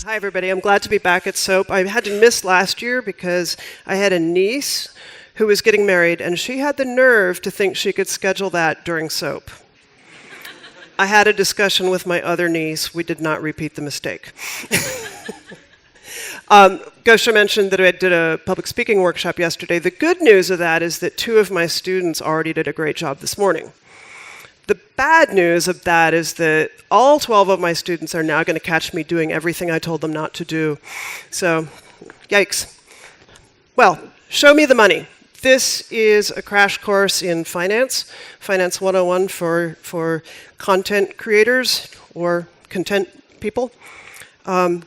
Hi, everybody. I'm glad to be back at SOAP. I had to miss last year because I had a niece who was getting married, and she had the nerve to think she could schedule that during SOAP. I had a discussion with my other niece. We did not repeat the mistake. Gosha mentioned that I did a public speaking workshop yesterday. The good news of that is that 2 of my students already did a great job this morning. The bad news of that is that all 12 of my students are now going to catch me doing everything I told them not to do. So, yikes. Well, show me the money. This is a crash course in finance, Finance 101 for content creators or content people. As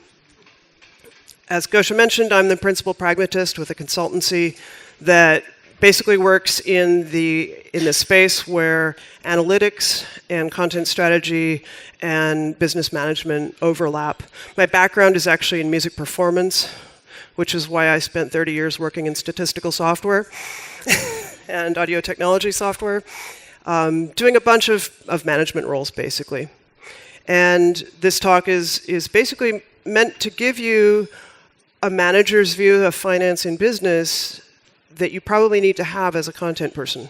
Gosha mentioned, I'm the principal pragmatist with a consultancy that basically works in the space where analytics and content strategy and business management overlap. My background is actually in music performance, which is why I spent 30 years working in statistical software and audio technology software, doing a bunch of management roles, basically. And this talk is basically meant to give you a manager's view of finance and business that you probably need to have as a content person.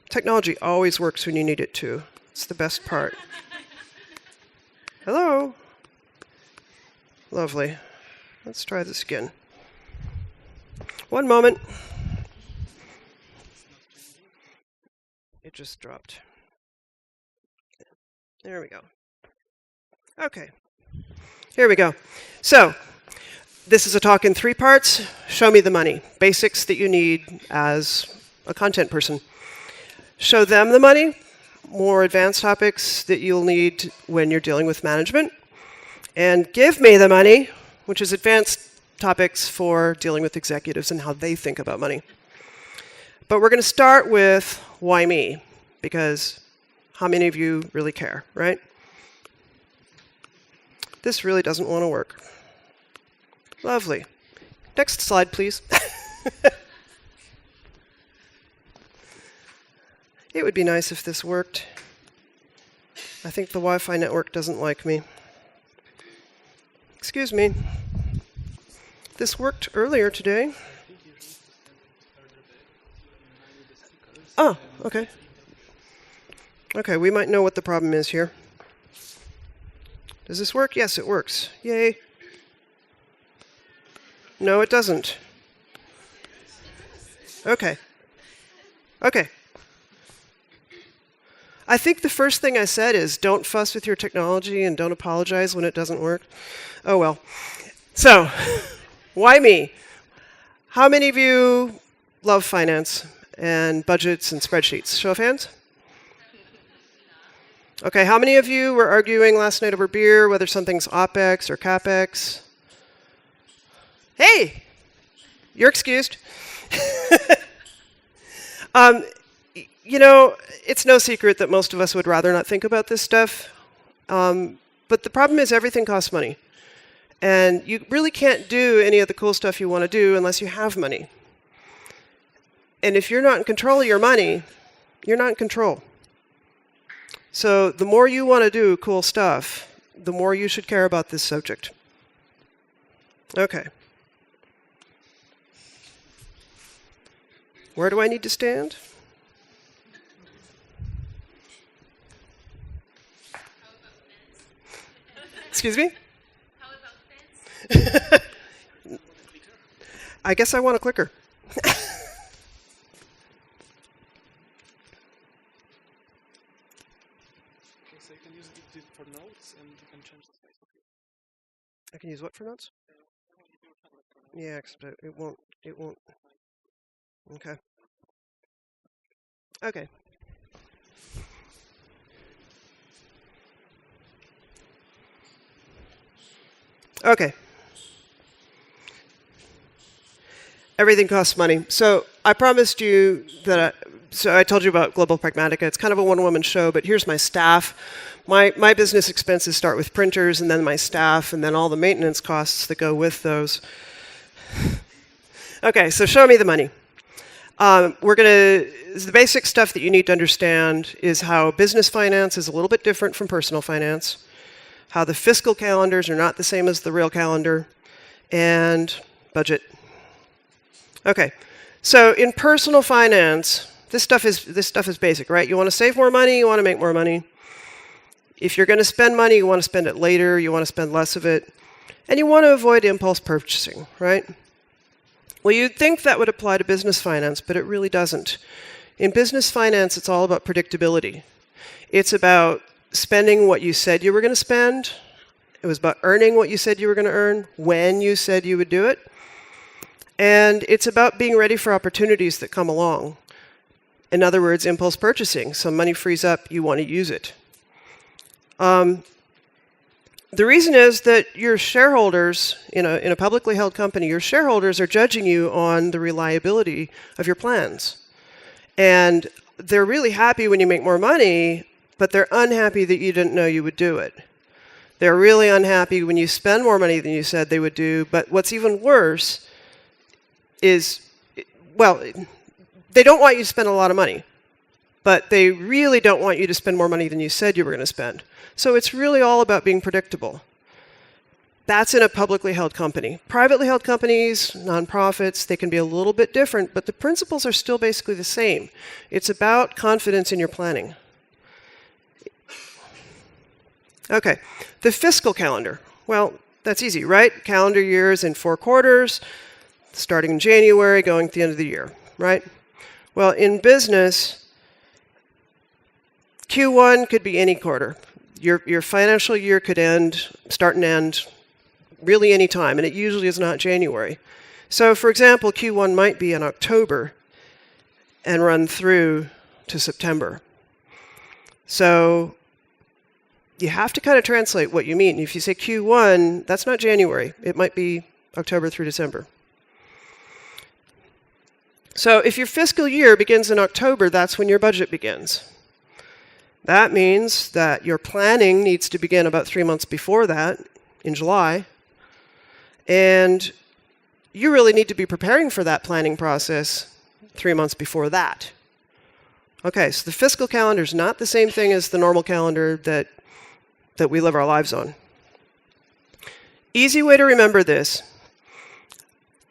Technology always works when you need it to. It's the best part. Hello? Lovely. Let's try this again. One moment. It just dropped. There we go. Okay. Here we go. So, this is a talk in 3 parts. Show me the money. Basics that you need as a content person. Show them the money. More advanced topics that you'll need when you're dealing with management. And give me the money, which is advanced topics for dealing with executives and how they think about money. But we're going to start with why me? Because how many of you really care, right? This really doesn't want to work. Lovely. Next slide, please. It would be nice if this worked. I think the Wi-Fi network doesn't like me. Excuse me. This worked earlier today. Oh, okay. Okay, we might know what the problem is here. Does this work? Yes, it works. Yay. No, it doesn't. Okay. Okay. I think the first thing I said is don't fuss with your technology and don't apologize when it doesn't work. Oh well. So, why me? How many of you love finance and budgets and spreadsheets? Show of hands? Okay, how many of you were arguing last night over beer whether something's OPEX or CAPEX? Hey, you're excused. You know, it's no secret that most of us would rather not think about this stuff. But the problem is everything costs money. And you really can't do any of the cool stuff you want to do unless you have money. And if you're not in control of your money, you're not in control. So the more you want to do cool stuff, the more you should care about this subject. Okay. Where do I need to stand? Excuse me? How about fence? I guess I want a clicker. So you can use it for notes and you can change the size of it. I can use what for notes? Yeah, except it won't. Okay. Okay. Okay. Everything costs money. So I promised you that I told you about Global Pragmatica. It's kind of a one-woman show, but here's my staff. My business expenses start with printers, and then my staff, and then all the maintenance costs that go with those. Okay, so show me the money. The basic stuff that you need to understand is how business finance is a little bit different from personal finance, how the fiscal calendars are not the same as the real calendar, and budget. Okay, so in personal finance, this stuff is basic, right? You want to save more money, you want to make more money. If you're going to spend money, you want to spend it later, you want to spend less of it, and you want to avoid impulse purchasing, right? Well, you'd think that would apply to business finance, but it really doesn't. In business finance, it's all about predictability. It's about spending what you said you were going to spend. It was about earning what you said you were going to earn, when you said you would do it. And it's about being ready for opportunities that come along. In other words, impulse purchasing. Some money frees up, you want to use it. The reason is that your shareholders, in a publicly held company, your shareholders are judging you on the reliability of your plans. And they're really happy when you make more money, but they're unhappy that you didn't know you would do it. They're really unhappy when you spend more money than you said they would do, but what's even worse is, well, they don't want you to spend a lot of money, but they really don't want you to spend more money than you said you were going to spend. So it's really all about being predictable. That's in a publicly held company. Privately held companies, nonprofits, they can be a little bit different, but the principles are still basically the same. It's about confidence in your planning. Okay, the fiscal calendar. Well, that's easy, right? Calendar years in 4 quarters, starting in January, going to the end of the year, right? Well, in business, Q1 could be any quarter. Your financial year could start and end really any time, and it usually is not January. So, for example, Q1 might be in October and run through to September. So you have to kind of translate what you mean. If you say Q1, that's not January. It might be October through December. So if your fiscal year begins in October, that's when your budget begins. That means that your planning needs to begin about 3 months before that, in July. And you really need to be preparing for that planning process 3 months before that. Okay, so the fiscal calendar is not the same thing as the normal calendar that we live our lives on. Easy way to remember this,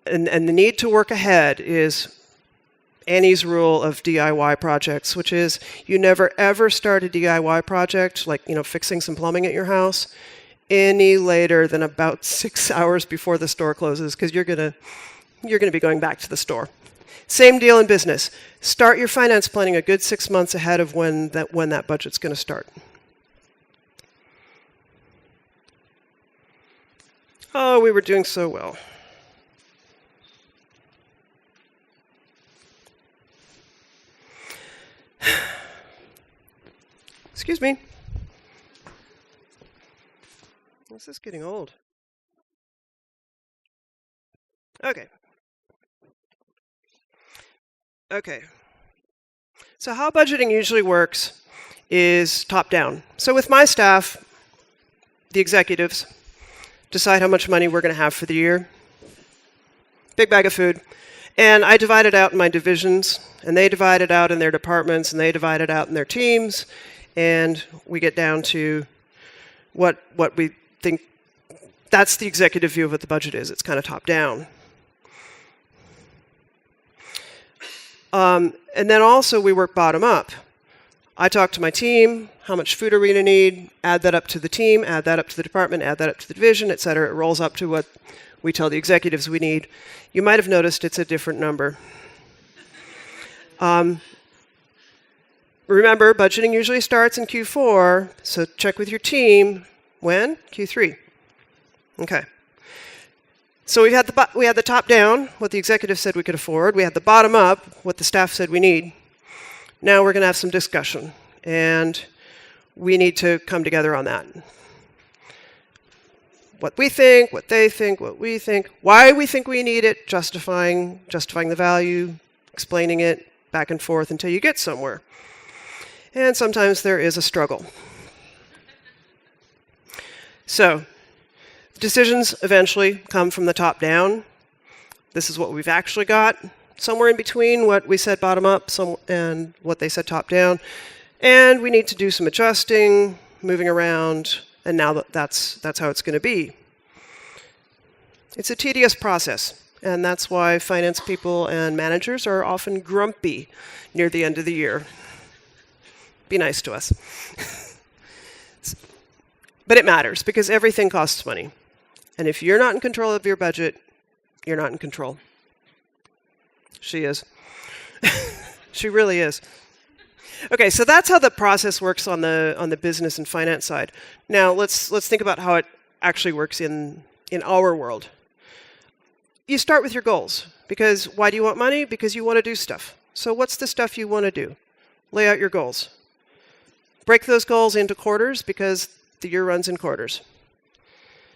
and the need to work ahead, is Annie's rule of DIY projects, which is you never ever start a DIY project, like fixing some plumbing at your house, any later than about 6 hours before the store closes, because you're gonna be going back to the store. Same deal in business. Start your finance planning a good 6 months ahead of when that budget's going to start. Oh, we were doing so well. Excuse me. This is getting old. Okay. So how budgeting usually works is top-down. So with my staff, the executives decide how much money we're going to have for the year. Big bag of food. And I divide it out in my divisions, and they divide it out in their departments, and they divide it out in their teams, and we get down to what we think. That's the executive view of what the budget is. It's kind of top-down. And then also we work bottom-up. I talk to my team, how much food are we going to need, add that up to the team, add that up to the department, add that up to the division, et cetera. It rolls up to what we tell the executives we need. You might have noticed it's a different number. Remember, budgeting usually starts in Q4, so check with your team. When? Q3. Okay. So we had the top down, what the executive said we could afford. We had the bottom up, what the staff said we need. Now we're going to have some discussion, and we need to come together on that. What we think, what they think, what we think, why we think we need it, justifying the value, explaining it back and forth until you get somewhere. And sometimes there is a struggle. So, decisions eventually come from the top down. This is what we've actually got. somewhere in between what we said bottom up and what they said top down. And we need to do some adjusting, moving around, and now that's how it's going to be. It's a tedious process, and that's why finance people and managers are often grumpy near the end of the year. Be nice to us. But it matters, because everything costs money. And if you're not in control of your budget, you're not in control. She is. She really is. Okay, so that's how the process works on the business and finance side. Now let's think about how it actually works in our world. You start with your goals, because why do you want money? Because you want to do stuff. So what's the stuff you want to do? Lay out your goals. Break those goals into quarters, because the year runs in quarters.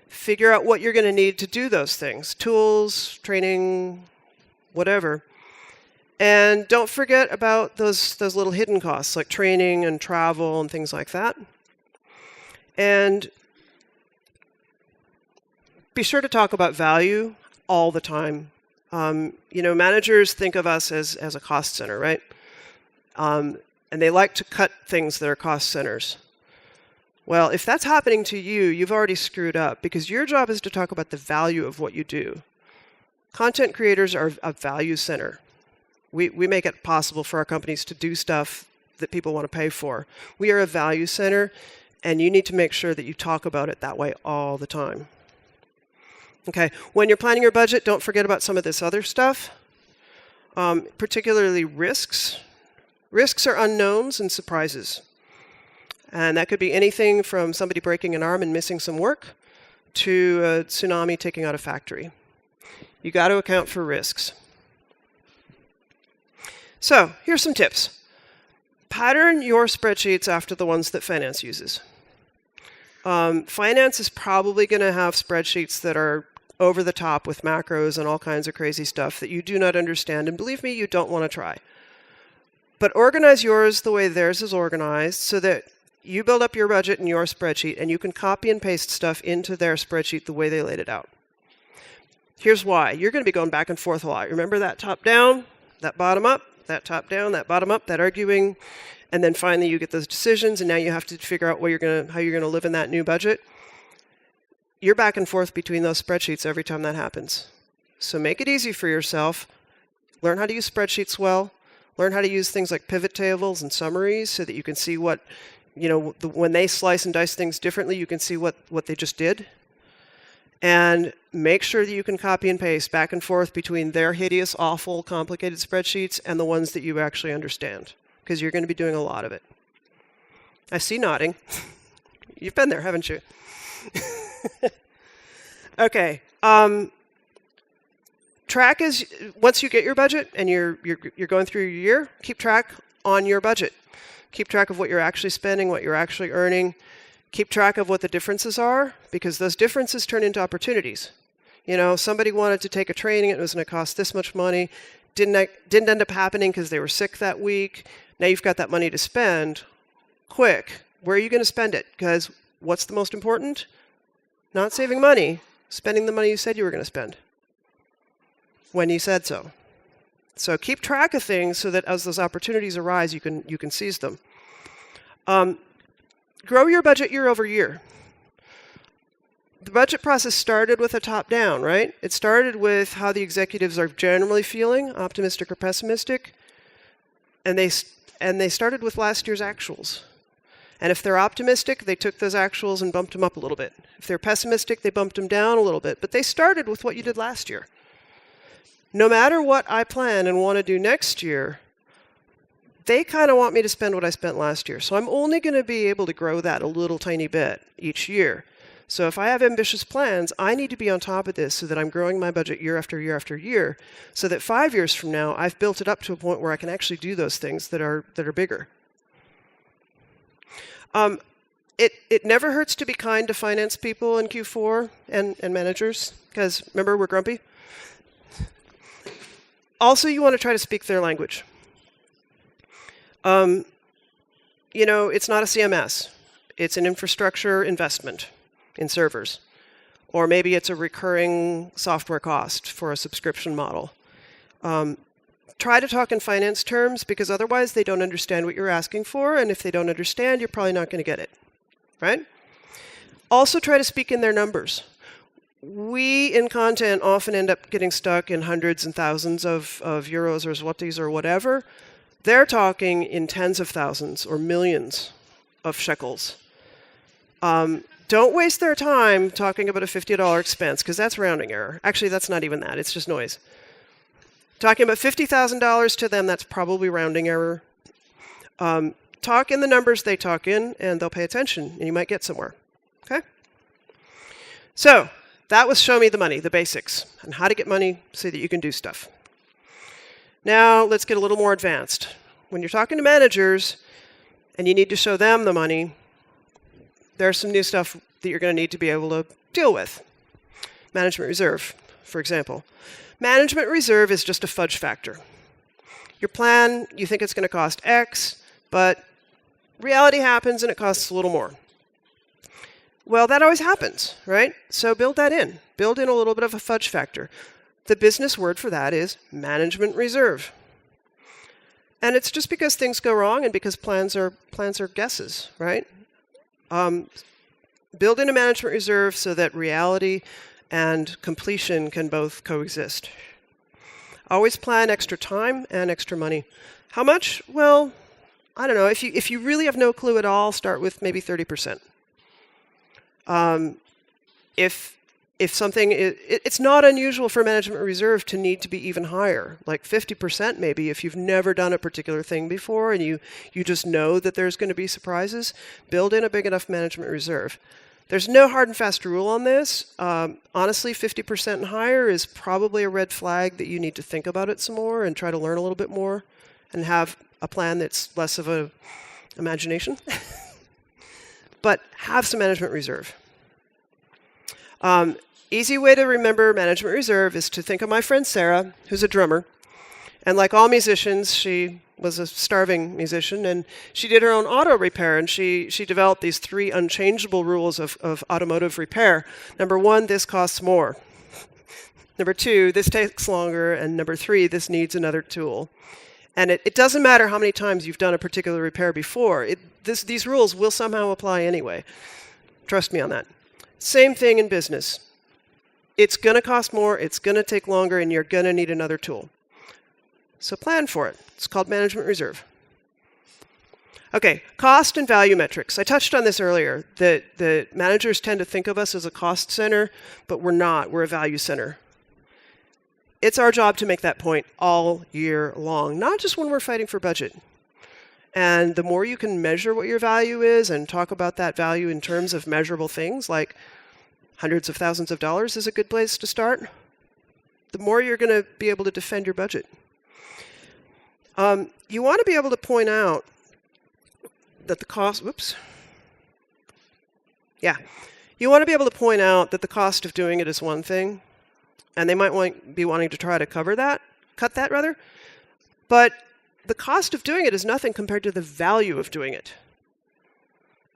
Figure out what you're going to need to do those things. Tools, training, whatever. And don't forget about those little hidden costs, like training and travel and things like that. And be sure to talk about value all the time. Managers think of us as a cost center, right? And they like to cut things that are cost centers. Well, if that's happening to you, you've already screwed up, because your job is to talk about the value of what you do. Content creators are a value center. We make it possible for our companies to do stuff that people want to pay for. We are a value center, and you need to make sure that you talk about it that way all the time. Okay, when you're planning your budget, don't forget about some of this other stuff, particularly risks. Risks are unknowns and surprises. And that could be anything from somebody breaking an arm and missing some work to a tsunami taking out a factory. You got to account for risks. So here's some tips. Pattern your spreadsheets after the ones that finance uses. Finance is probably going to have spreadsheets that are over the top with macros and all kinds of crazy stuff that you do not understand. And believe me, you don't want to try. But organize yours the way theirs is organized, so that you build up your budget in your spreadsheet and you can copy and paste stuff into their spreadsheet the way they laid it out. Here's why. You're going to be going back and forth a lot. Remember that top down, that bottom up, that top down, that bottom up, that arguing, and then finally you get those decisions, and now you have to figure out how you're going to live in that new budget. You're back and forth between those spreadsheets every time that happens. So make it easy for yourself. Learn how to use spreadsheets well. Learn how to use things like pivot tables and summaries so that you can see what, when they slice and dice things differently, you can see what they just did. And make sure that you can copy and paste back and forth between their hideous, awful, complicated spreadsheets and the ones that you actually understand, because you're going to be doing a lot of it. I see nodding. You've been there, haven't you? Okay. Track is, once you get your budget and you're going through your year, keep track on your budget. Keep track of what you're actually spending, what you're actually earning. Keep track of what the differences are, because those differences turn into opportunities. Somebody wanted to take a training, it was going to cost this much money, didn't end up happening because they were sick that week. Now you've got that money to spend. Quick, where are you going to spend it? Because what's the most important? Not saving money, spending the money you said you were going to spend when you said so. So keep track of things so that as those opportunities arise, you can seize them. Grow your budget year over year. The budget process started with a top-down, right? It started with how the executives are generally feeling, optimistic or pessimistic, and they started with last year's actuals. And if they're optimistic, they took those actuals and bumped them up a little bit. If they're pessimistic, they bumped them down a little bit. But they started with what you did last year. No matter what I plan and want to do next year, they kind of want me to spend what I spent last year. So I'm only going to be able to grow that a little tiny bit each year. So if I have ambitious plans, I need to be on top of this so that I'm growing my budget year after year after year, so that 5 years from now, I've built it up to a point where I can actually do those things that are bigger. It never hurts to be kind to finance people in Q4 and managers, because remember, we're grumpy. Also, you want to try to speak their language. It's not a CMS. It's an infrastructure investment in servers. Or maybe it's a recurring software cost for a subscription model. try to talk in finance terms, because otherwise they don't understand what you're asking for, and if they don't understand, you're probably not going to get it, right? Also try to speak in their numbers. We, in content, often end up getting stuck in hundreds and thousands of euros or zlotys or whatever. They're talking in tens of thousands or millions of shekels. Don't waste their time talking about a $50 expense, because that's rounding error. Actually, that's not even that. It's just noise. Talking about $50,000 to them, that's probably rounding error. Talk in the numbers they talk in, and they'll pay attention, and you might get somewhere. Okay? So that was show me the money, the basics, and how to get money so that you can do stuff. Now let's get a little more advanced. When you're talking to managers and you need to show them the money, there's some new stuff that you're going to need to be able to deal with. Management reserve, for example. Management reserve is just a fudge factor. Your plan, you think it's going to cost X, but reality happens and it costs a little more. Well, that always happens, right? So build that in. Build in a little bit of a fudge factor. The business word for that is management reserve. And it's just because things go wrong and because plans are guesses, right? Build in a management reserve so that reality and completion can both coexist. Always plan extra time and extra money. How much? Well, I don't know. If you really have no clue at all, start with maybe 30%. If something it's not unusual for management reserve to need to be even higher, like 50% maybe, if you've never done a particular thing before and you just know that there's going to be surprises, build in a big enough management reserve. There's no hard and fast rule on this. Honestly, 50% and higher is probably a red flag that you need to think about it some more and try to learn a little bit more and have a plan that's less of a imagination. But have some management reserve. Easy way to remember management reserve is to think of my friend Sarah, who's a drummer. And like all musicians, she was a starving musician, and she did her own auto repair, and she developed these 3 unchangeable rules of automotive repair. Number 1, this costs more. Number 2, this takes longer. And number 3, this needs another tool. And it doesn't matter how many times you've done a particular repair before. These rules will somehow apply anyway. Trust me on that. Same thing in business. It's going to cost more, it's going to take longer, and you're going to need another tool. So plan for it. It's called management reserve. Okay, cost and value metrics. I touched on this earlier, that managers tend to think of us as a cost center, but we're not. We're a value center. It's our job to make that point all year long, not just when we're fighting for budget. And the more you can measure what your value is and talk about that value in terms of measurable things, like hundreds of thousands of dollars is a good place to start, the more you're going to be able to defend your budget. You want to be able to point out that the cost, you want to be able to point out that the cost of doing it is one thing, and they might be wanting to try to cut that rather, but the cost of doing it is nothing compared to the value of doing it.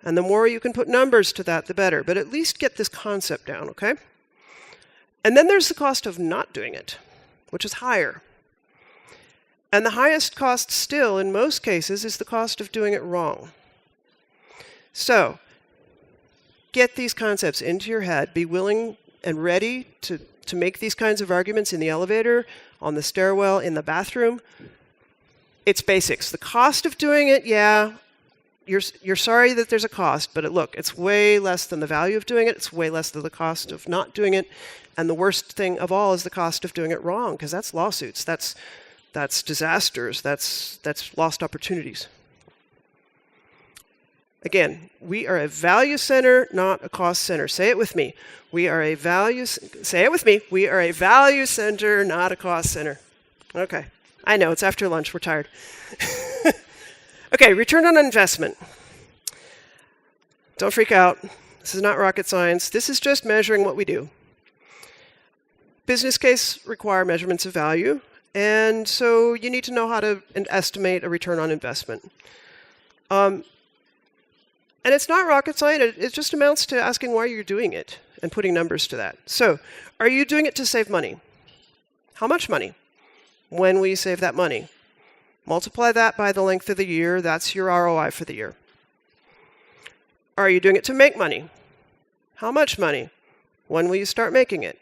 And the more you can put numbers to that, the better. But at least get this concept down, okay? And then there's the cost of not doing it, which is higher. And the highest cost still, in most cases, is the cost of doing it wrong. So, get these concepts into your head. Be willing and ready to make these kinds of arguments in the elevator, on the stairwell, in the bathroom. It's basics. The cost of doing it, yeah, you're sorry that there's a cost, but look, it's way less than the value of doing it. It's way less than the cost of not doing it. And the worst thing of all is the cost of doing it wrong, because that's lawsuits. That's disasters. That's lost opportunities. Again, we are a value center, not a cost center. Say it with me. Say it with me. We are a value center, not a cost center. Okay. I know, it's after lunch. We're tired. Okay, return on investment. Don't freak out. This is not rocket science. This is just measuring what we do. Business case require measurements of value, and so you need to know how to estimate a return on investment. And it's not rocket science. It just amounts to asking why you're doing it and putting numbers to that. So, are you doing it to save money? How much money? When will you save that money? Multiply that by the length of the year. That's your ROI for the year. Are you doing it to make money? How much money? When will you start making it?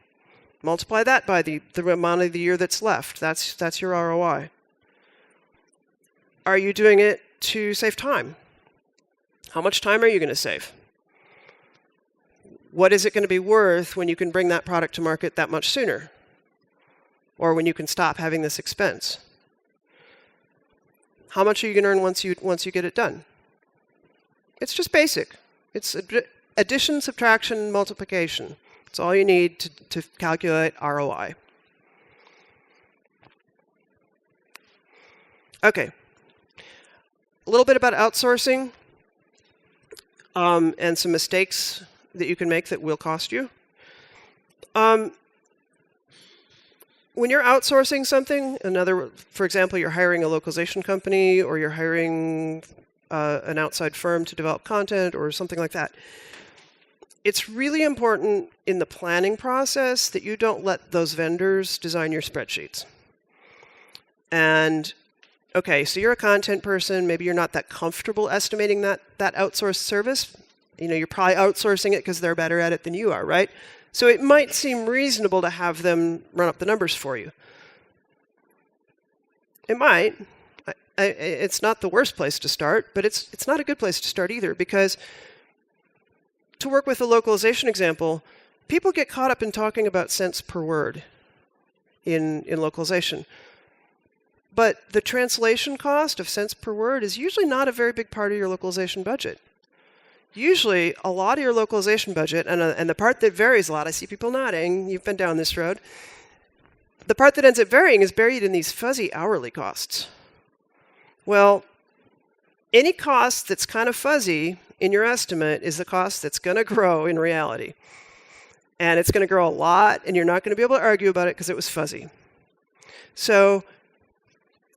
Multiply that by the amount of the year that's left. That's your ROI. Are you doing it to save time? How much time are you going to save? What is it going to be worth when you can bring that product to market that much sooner? Or when you can stop having this expense? How much are you going to earn once you get it done? It's just basic. It's addition, subtraction, multiplication. It's all you need to calculate ROI. Okay. A little bit about outsourcing and some mistakes that you can make that will cost you. When you're outsourcing something, for example, you're hiring a localization company or you're hiring an outside firm to develop content or something like that, it's really important in the planning process that you don't let those vendors design your spreadsheets. And okay, so you're a content person, maybe you're not that comfortable estimating that outsourced service. You're probably outsourcing it because they're better at it than you are, right? So it might seem reasonable to have them run up the numbers for you. It might. It's not the worst place to start, but it's not a good place to start either, because to work with the localization example, people get caught up in talking about cents per word in localization. But the translation cost of cents per word is usually not a very big part of your localization budget. Usually, a lot of your localization budget, and the part that varies a lot, I see people nodding, you've been down this road, the part that ends up varying is buried in these fuzzy hourly costs. Well, any cost that's kind of fuzzy in your estimate is the cost that's going to grow in reality. And it's going to grow a lot, and you're not going to be able to argue about it because it was fuzzy. So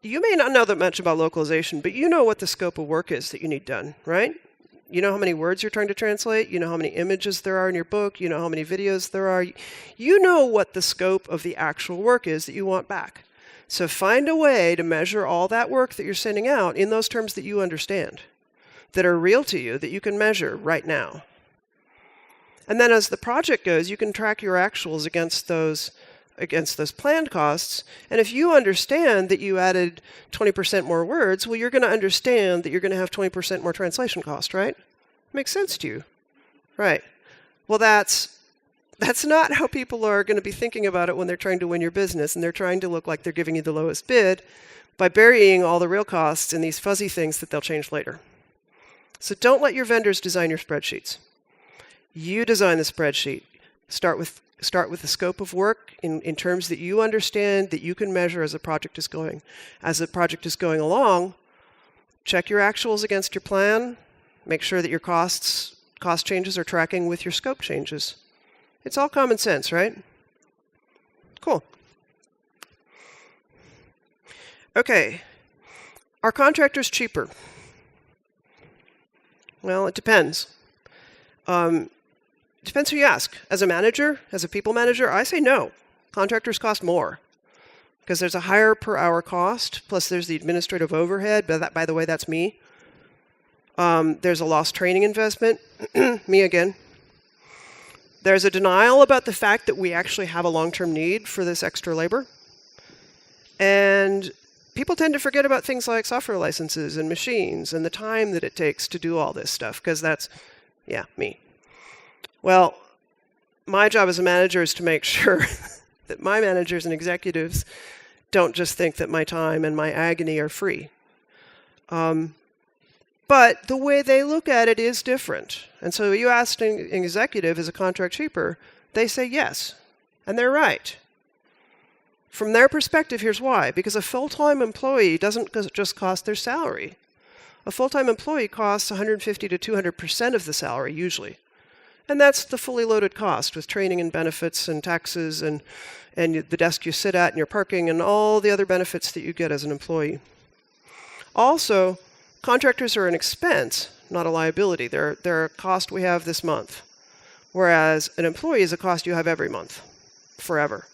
you may not know that much about localization, but you know what the scope of work is that you need done, right? You know how many words you're trying to translate. You know how many images there are in your book. You know how many videos there are. You know what the scope of the actual work is that you want back. So find a way to measure all that work that you're sending out in those terms that you understand, that are real to you, that you can measure right now. And then as the project goes, you can track your actuals against those planned costs. And if you understand that you added 20% more words, well, you're going to understand that you're going to have 20% more translation cost, right? Makes sense to you, right? Well, that's not how people are going to be thinking about it when they're trying to win your business and they're trying to look like they're giving you the lowest bid by burying all the real costs in these fuzzy things that they'll change later. So don't let your vendors design your spreadsheets. You design the spreadsheet. Start with the scope of work in terms that you understand, that you can measure as the project is going. As the project is going along, check your actuals against your plan. Make sure that your cost changes are tracking with your scope changes. It's all common sense, right? Cool. Okay. Are contractors cheaper? Well, it depends. Depends who you ask. As a manager, as a people manager, I say no. Contractors cost more because there's a higher per hour cost, plus there's the administrative overhead, but that, by the way, that's me. There's a lost training investment, me again. There's a denial about the fact that we actually have a long-term need for this extra labor. And people tend to forget about things like software licenses and machines and the time that it takes to do all this stuff, because that's, yeah, me. Well, my job as a manager is to make sure that my managers and executives don't just think that my time and my agony are free. But the way they look at it is different. And so you ask an executive, is a contract cheaper? They say yes, and they're right. From their perspective, here's why. Because a full-time employee doesn't just cost their salary. A full-time employee costs 150 to 200% of the salary, usually. And that's the fully loaded cost with training and benefits and taxes and the desk you sit at and your parking and all the other benefits that you get as an employee. Also, contractors are an expense, not a liability. They're a cost we have this month, whereas an employee is a cost you have every month, forever.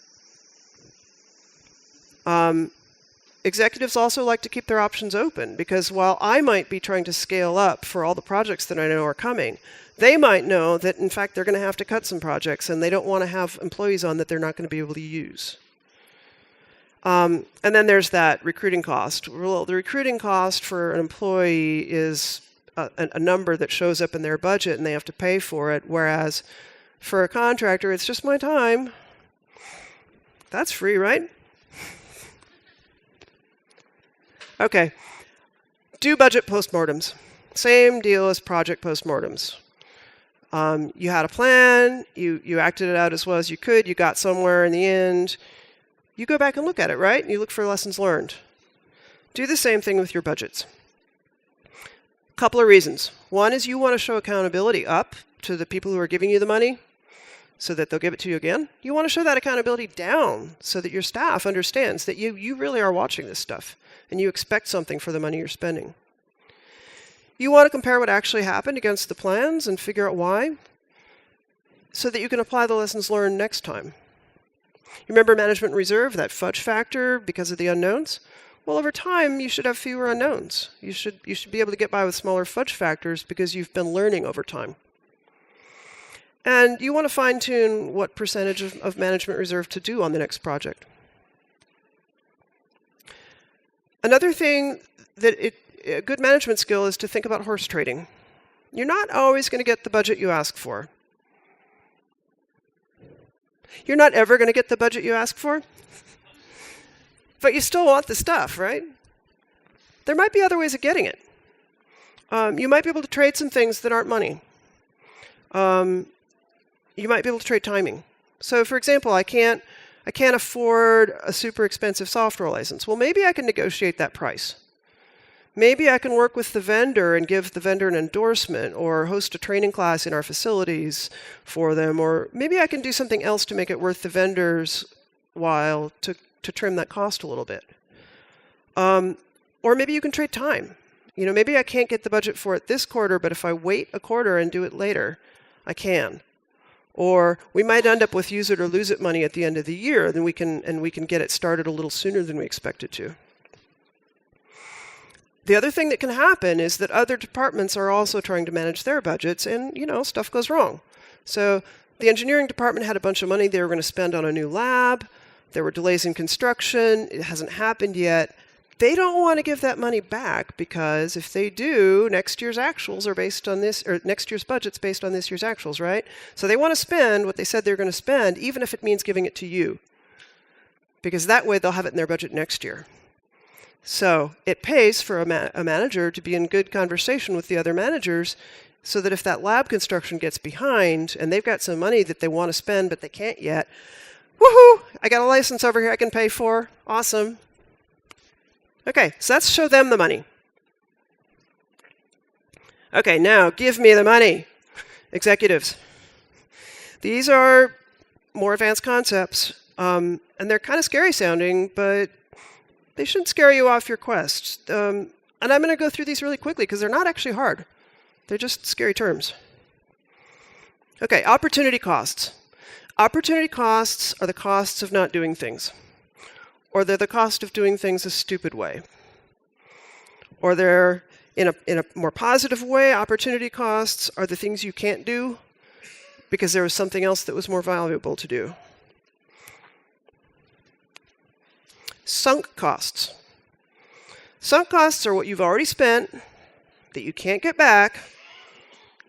executives also like to keep their options open, because while I might be trying to scale up for all the projects that I know are coming, they might know that, in fact, they're going to have to cut some projects, and they don't want to have employees on that they're not going to be able to use. And then there's that recruiting cost. Well, the recruiting cost for an employee is a number that shows up in their budget, and they have to pay for it, whereas for a contractor, it's just my time. That's free, right? Okay. Do budget postmortems. Same deal as project postmortems. You had a plan, you acted it out as well as you could, you got somewhere in the end. You go back and look at it, right? And you look for lessons learned. Do the same thing with your budgets. Couple of reasons. One is you want to show accountability up to the people who are giving you the money so that they'll give it to you again. You want to show that accountability down so that your staff understands that you really are watching this stuff and you expect something for the money you're spending. You want to compare what actually happened against the plans and figure out why so that you can apply the lessons learned next time. You remember management reserve, that fudge factor because of the unknowns? Well, over time, you should have fewer unknowns. You should be able to get by with smaller fudge factors because you've been learning over time. And you want to fine-tune what percentage of management reserve to do on the next project. Another thing that a good management skill is to think about horse trading. You're not always going to get the budget you ask for. You're not ever going to get the budget you ask for. But you still want the stuff, right? There might be other ways of getting it. You might be able to trade some things that aren't money. You might be able to trade timing. So, for example, I can't afford a super expensive software license. Well, maybe I can negotiate that price. Maybe I can work with the vendor and give the vendor an endorsement or host a training class in our facilities for them. Or maybe I can do something else to make it worth the vendor's while to trim that cost a little bit. Or maybe you can trade time. Maybe I can't get the budget for it this quarter, but if I wait a quarter and do it later, I can. Or we might end up with use it or lose it money at the end of the year, then we can get it started a little sooner than we expect it to. The other thing that can happen is that other departments are also trying to manage their budgets, and stuff goes wrong. So the engineering department had a bunch of money they were going to spend on a new lab. There were delays in construction. It hasn't happened yet. They don't want to give that money back because if they do, next year's actuals are based on this, or next year's budget's based on this year's actuals, right? So they want to spend what they said they're going to spend, even if it means giving it to you, because that way they'll have it in their budget next year. So it pays for a manager to be in good conversation with the other managers so that if that lab construction gets behind and they've got some money that they want to spend but they can't yet, woohoo, I got a license over here I can pay for. Awesome. Okay, so let's show them the money. Okay, now give me the money. Executives. These are more advanced concepts, and they're kind of scary sounding, but they shouldn't scare you off your quest. And I'm going to go through these really quickly because they're not actually hard. They're just scary terms. Okay, opportunity costs. Opportunity costs are the costs of not doing things. Or they're the cost of doing things a stupid way. Or they're, in a more positive way, opportunity costs are the things you can't do because there was something else that was more valuable to do. Sunk costs. Sunk costs are what you've already spent that you can't get back.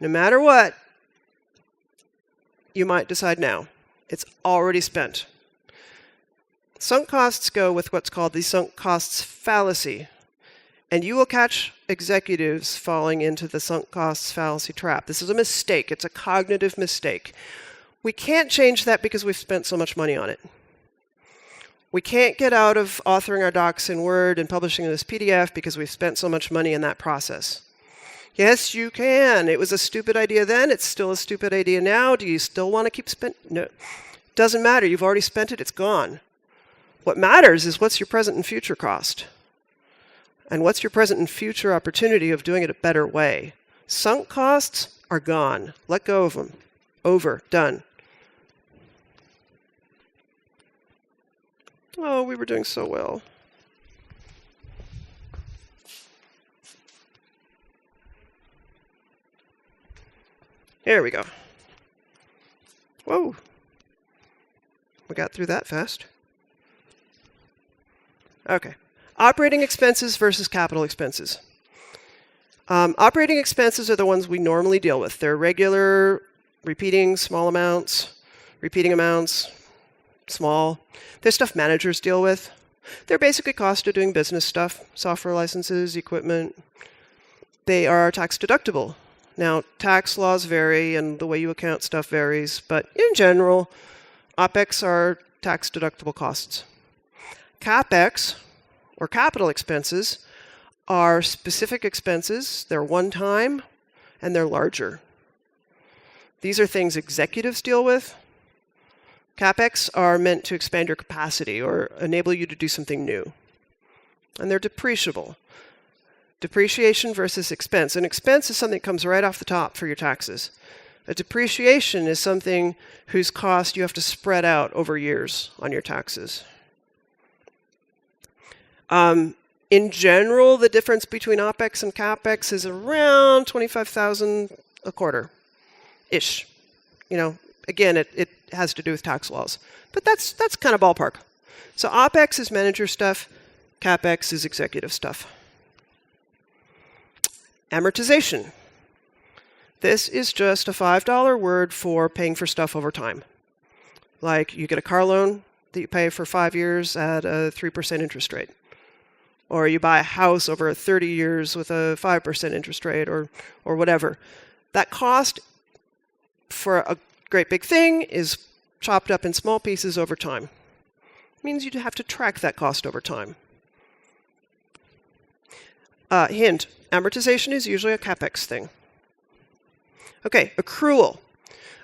No matter what, you might decide now. It's already spent. Sunk costs go with what's called the sunk costs fallacy. And you will catch executives falling into the sunk costs fallacy trap. This is a mistake. It's a cognitive mistake. We can't change that because we've spent so much money on it. We can't get out of authoring our docs in Word and publishing this PDF because we've spent so much money in that process. Yes, you can. It was a stupid idea then. It's still a stupid idea now. Do you still want to keep spending? No. Doesn't matter. You've already spent it. It's gone. What matters is what's your present and future cost. And what's your present and future opportunity of doing it a better way. Sunk costs are gone. Let go of them. Over. Done. Oh, we were doing so well. Here we go. Whoa. We got through that fast. Okay. Operating expenses versus capital expenses. Operating expenses are the ones we normally deal with. They're regular, repeating, small amounts, repeating amounts, small. They're stuff managers deal with. They're basically cost of doing business stuff, software licenses, equipment. They are tax deductible. Now, tax laws vary and the way you account stuff varies, but in general, OPEX are tax deductible costs. CapEx, or capital expenses, are specific expenses. They're one-time and they're larger. These are things executives deal with. CapEx are meant to expand your capacity or enable you to do something new. And they're depreciable. Depreciation versus expense. An expense is something that comes right off the top for your taxes. A depreciation is something whose cost you have to spread out over years on your taxes. In general, the difference between OPEX and CapEx is around $25,000 a quarter-ish. Again, it has to do with tax laws. But that's kind of ballpark. So OPEX is manager stuff. CapEx is executive stuff. Amortization. This is just a $5 word for paying for stuff over time. Like you get a car loan that you pay for 5 years at a 3% interest rate. Or you buy a house over 30 years with a 5% interest rate or whatever. That cost for a great big thing is chopped up in small pieces over time. It means you have to track that cost over time. Hint, amortization is usually a CapEx thing. Okay, accrual.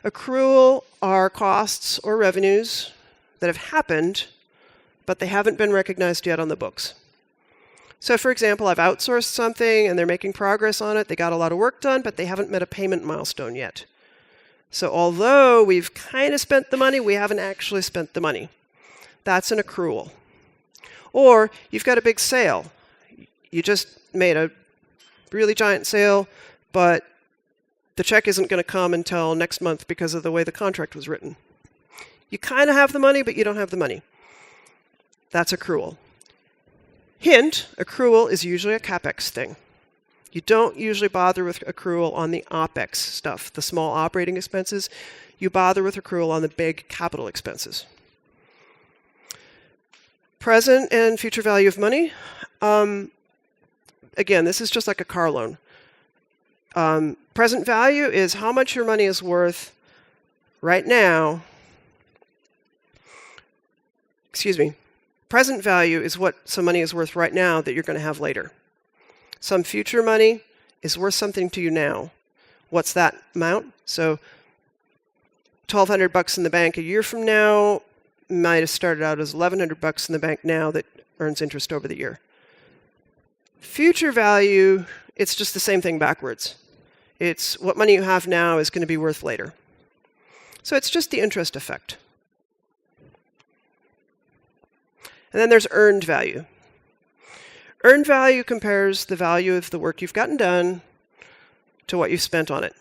Accrual are costs or revenues that have happened, but they haven't been recognized yet on the books. So for example, I've outsourced something and they're making progress on it. They got a lot of work done, but they haven't met a payment milestone yet. So although we've kind of spent the money, we haven't actually spent the money. That's an accrual. Or you've got a big sale. You just made a really giant sale, but the check isn't going to come until next month because of the way the contract was written. You kind of have the money, but you don't have the money. That's accrual. Hint, accrual is usually a CapEx thing. You don't usually bother with accrual on the OPEX stuff, the small operating expenses. You bother with accrual on the big capital expenses. Present and future value of money. Again, this is just like a car loan. Present value is how much your money is worth right now. Excuse me. Present value is what some money is worth right now that you're going to have later. Some future money is worth something to you now. What's that amount? So $1,200 in the bank a year from now might have started out as $1,100 in the bank now that earns interest over the year. Future value, it's just the same thing backwards. It's what money you have now is going to be worth later. So it's just the interest effect. And then there's earned value. Earned value compares the value of the work you've gotten done to what you've spent on it.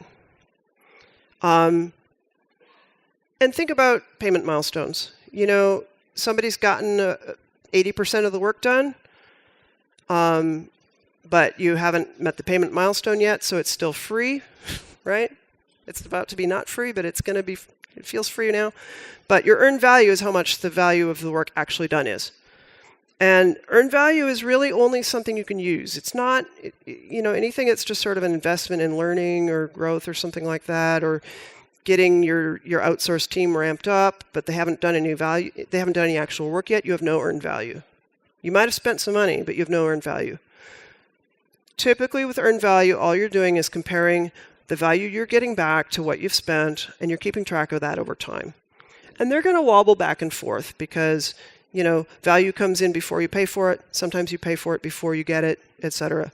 And think about payment milestones. Somebody's gotten 80% of the work done, but you haven't met the payment milestone yet, so it's still free, right? It's about to be not free, but it feels free now. But your earned value is how much the value of the work actually done is. And earned value is really only something you can use. It's not, anything that's just sort of an investment in learning or growth or something like that, or getting your outsourced team ramped up, but they haven't done any actual work yet. You have no earned value. You might have spent some money, but you have no earned value. Typically with earned value, all you're doing is comparing the value you're getting back to what you've spent, and you're keeping track of that over time. And they're going to wobble back and forth because value comes in before you pay for it. Sometimes you pay for it before you get it, etc.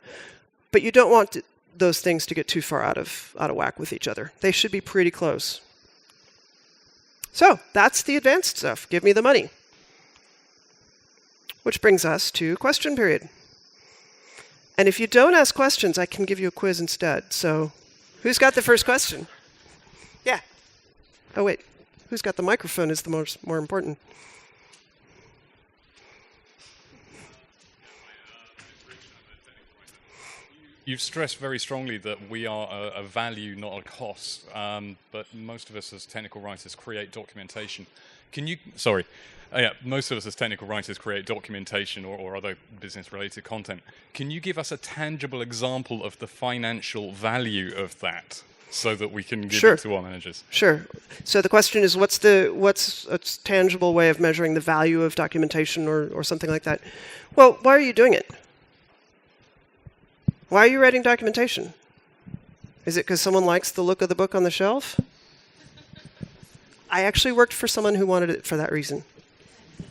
But you don't want those things to get too far out of whack with each other. They should be pretty close. So that's the advanced stuff. Give me the money. Which brings us to question period. And if you don't ask questions, I can give you a quiz instead. So who's got the first question? Oh, wait. Who's got the microphone is the more important. You've stressed very strongly that we are a value, not a cost. But most of us as technical writers create documentation. Most of us as technical writers create documentation or other business-related content. Can you give us a tangible example of the financial value of that so that we can give it to our managers? Sure. So the question is, what's a tangible way of measuring the value of documentation or something like that? Well, why are you doing it? Why are you writing documentation? Is it because someone likes the look of the book on the shelf? I actually worked for someone who wanted it for that reason.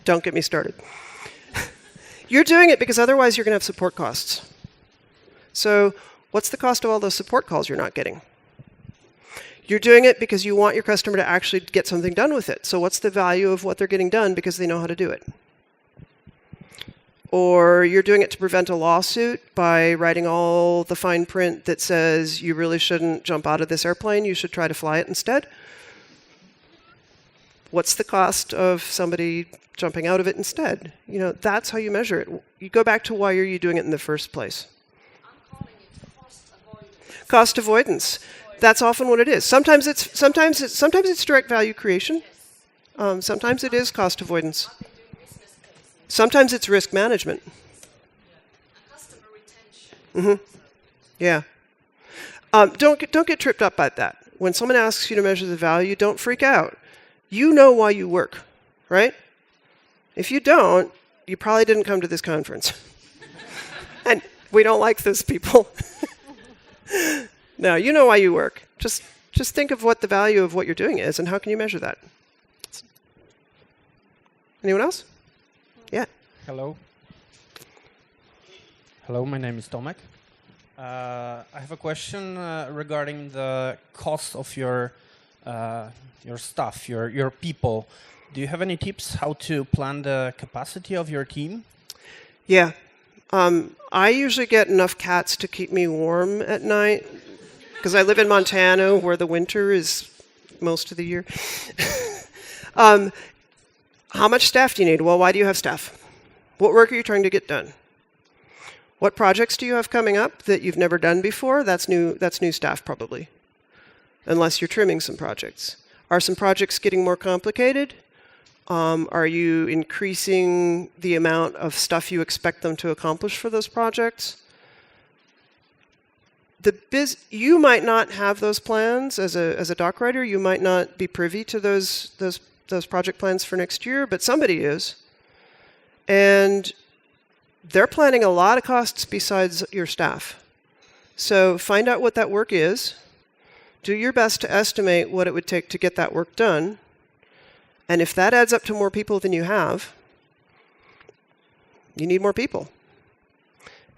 Don't get me started. You're doing it because otherwise you're going to have support costs. So what's the cost of all those support calls you're not getting? You're doing it because you want your customer to actually get something done with it. So what's the value of what they're getting done because they know how to do it? Or you're doing it to prevent a lawsuit by writing all the fine print that says you really shouldn't jump out of this airplane, you should try to fly it instead. What's the cost of somebody jumping out of it instead? You know, that's how you measure it. You go back to why are you doing it in the first place? I'm calling it cost avoidance. Cost avoidance. That's often what it is. Sometimes it's direct value creation. Sometimes it is cost avoidance. Sometimes it's risk management. Customer retention. Yeah. Don't get tripped up by that. When someone asks you to measure the value, don't freak out. You know why you work, right? If you don't, you probably didn't come to this conference. And we don't like those people. No, you know why you work. Just think of what the value of what you're doing is and how can you measure that. Anyone else? Yeah. Hello. Hello, my name is Tomek. I have a question regarding the cost of your staff, your people. Do you have any tips how to plan the capacity of your team? Yeah. I usually get enough cats to keep me warm at night because I live in Montana where the winter is most of the year. How much staff do you need? Well, why do you have staff? What work are you trying to get done? What projects do you have coming up that you've never done before? That's new staff probably, unless you're trimming some projects. Are some projects getting more complicated? Are you increasing the amount of stuff you expect them to accomplish for those projects? You might not have those plans as a doc writer. You might not be privy to those project plans for next year, but somebody is. And they're planning a lot of costs besides your staff. So find out what that work is. Do your best to estimate what it would take to get that work done. And if that adds up to more people than you have, you need more people.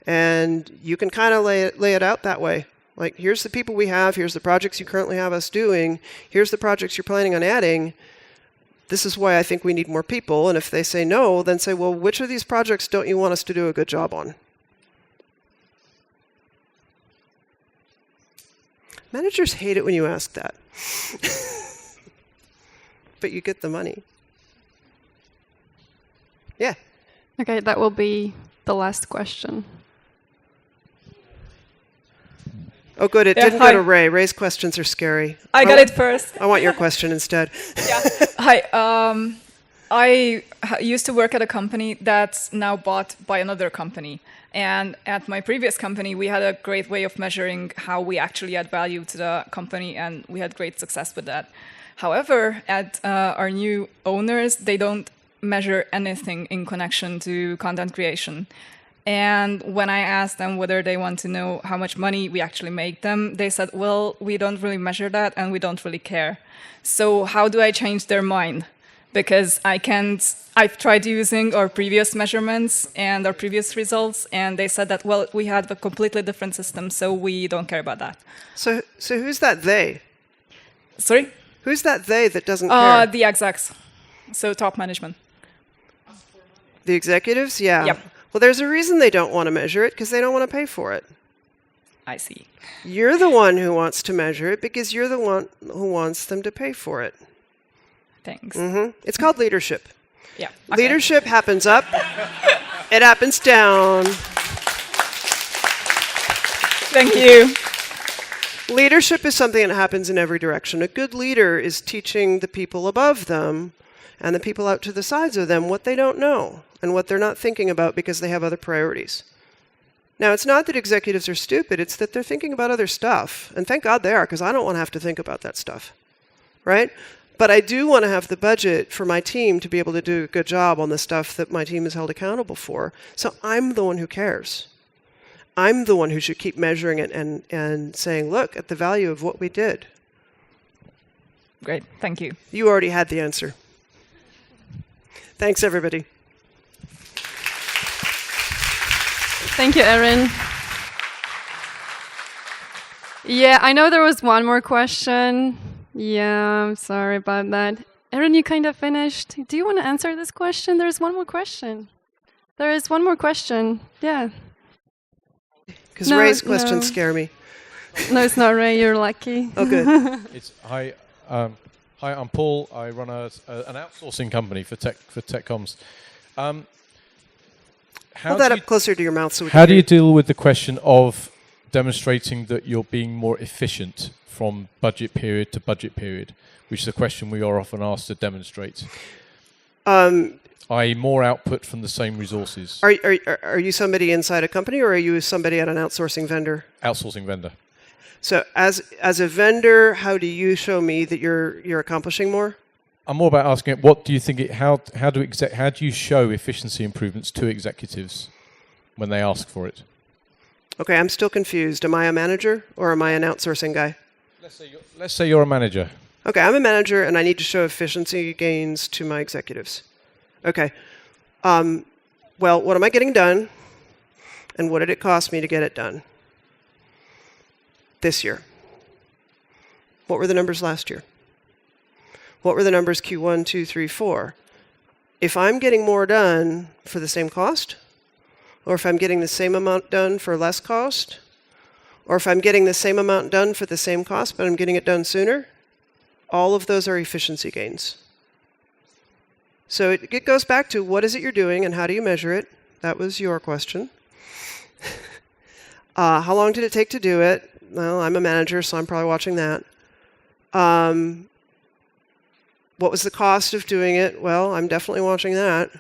And you can kind of lay it out that way. Like, here's the people we have, here's the projects you currently have us doing, here's the projects you're planning on adding. This is why I think we need more people. And if they say no, then say, well, which of these projects don't you want us to do a good job on? Managers hate it when you ask that. But you get the money. Yeah. Okay, that will be the last question. Oh, good. It didn't go to Ray. Ray's questions are scary. I got it first. I want your question instead. Yeah. Hi. I used to work at a company that's now bought by another company. And at my previous company, we had a great way of measuring how we actually add value to the company, and we had great success with that. However, at our new owners, they don't measure anything in connection to content creation. And when I asked them whether they want to know how much money we actually make them, they said, well, we don't really measure that and we don't really care. So how do I change their mind? Because I've tried using our previous measurements and our previous results, and they said that, well, we had a completely different system, so we don't care about that. So who's that they? Sorry? Who's that they that doesn't care? The execs, so top management. The executives? Yeah. Yep. Well, there's a reason they don't want to measure it, because they don't want to pay for it. I see. You're the one who wants to measure it because you're the one who wants them to pay for it. things. It's called leadership. Yeah. Okay. Leadership happens up, it happens down. Thank you. Leadership is something that happens in every direction. A good leader is teaching the people above them and the people out to the sides of them what they don't know and what they're not thinking about because they have other priorities. Now, it's not that executives are stupid, it's that they're thinking about other stuff. And thank God they are, because I don't want to have to think about that stuff, right? But I do want to have the budget for my team to be able to do a good job on the stuff that my team is held accountable for. So I'm the one who cares. I'm the one who should keep measuring it and saying, look at the value of what we did. Great. Thank you. You already had the answer. Thanks, everybody. Thank you, Erin. Yeah, I know there was one more question. Yeah, I'm sorry about that. Erin, you kind of finished. Do you want to answer this question? There's one more question. There is one more question. Yeah. Because Ray's questions scare me. No, it's not Ray. You're lucky. Oh, good. Hi, I'm Paul. I run an outsourcing company for tech comms. Hold that up closer to your mouth so we How can do hear you deal with the question of demonstrating that you're being more efficient from budget period to budget period, which is a question we are often asked to demonstrate? I.e. more output from the same resources. Are you somebody inside a company, or are you somebody at an outsourcing vendor? Outsourcing vendor. So as a vendor, how do you show me that you're accomplishing more? I'm more about asking, what do you think? How do you show efficiency improvements to executives when they ask for it? Okay, I'm still confused. Am I a manager or am I an outsourcing guy? Let's say you're a manager. Okay, I'm a manager and I need to show efficiency gains to my executives. Okay. Well, what am I getting done? And what did it cost me to get it done this year? What were the numbers last year? What were the numbers Q1, 2, 3, 4? If I'm getting more done for the same cost, or if I'm getting the same amount done for less cost, or if I'm getting the same amount done for the same cost, but I'm getting it done sooner, all of those are efficiency gains. So it goes back to what is it you're doing and how do you measure it? That was your question. How long did it take to do it? Well, I'm a manager, so I'm probably watching that. What was the cost of doing it? Well, I'm definitely watching that.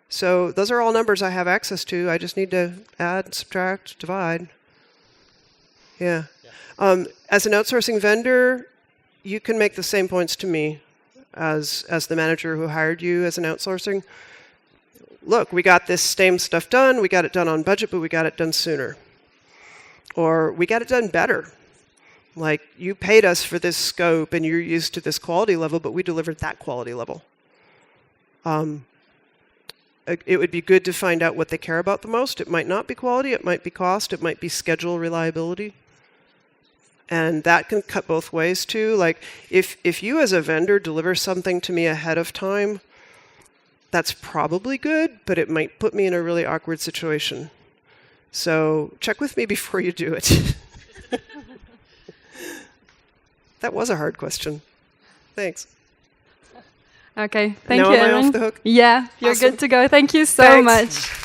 So those are all numbers I have access to. I just need to add, subtract, divide. Yeah. As an outsourcing vendor, you can make the same points to me as the manager who hired you as an outsourcing. Look, we got this same stuff done. We got it done on budget, but we got it done sooner. Or we got it done better. Like, you paid us for this scope and you're used to this quality level, but we delivered that quality level. It would be good to find out what they care about the most. It might not be quality, it might be cost, it might be schedule reliability. And that can cut both ways too. Like, if you as a vendor deliver something to me ahead of time, that's probably good, but it might put me in a really awkward situation. So check with me before you do it. That was a hard question. Thanks. Okay, thank Now you, am I Erin. off the hook? Yeah, you're Awesome. good to go. Thank you so Thanks. much.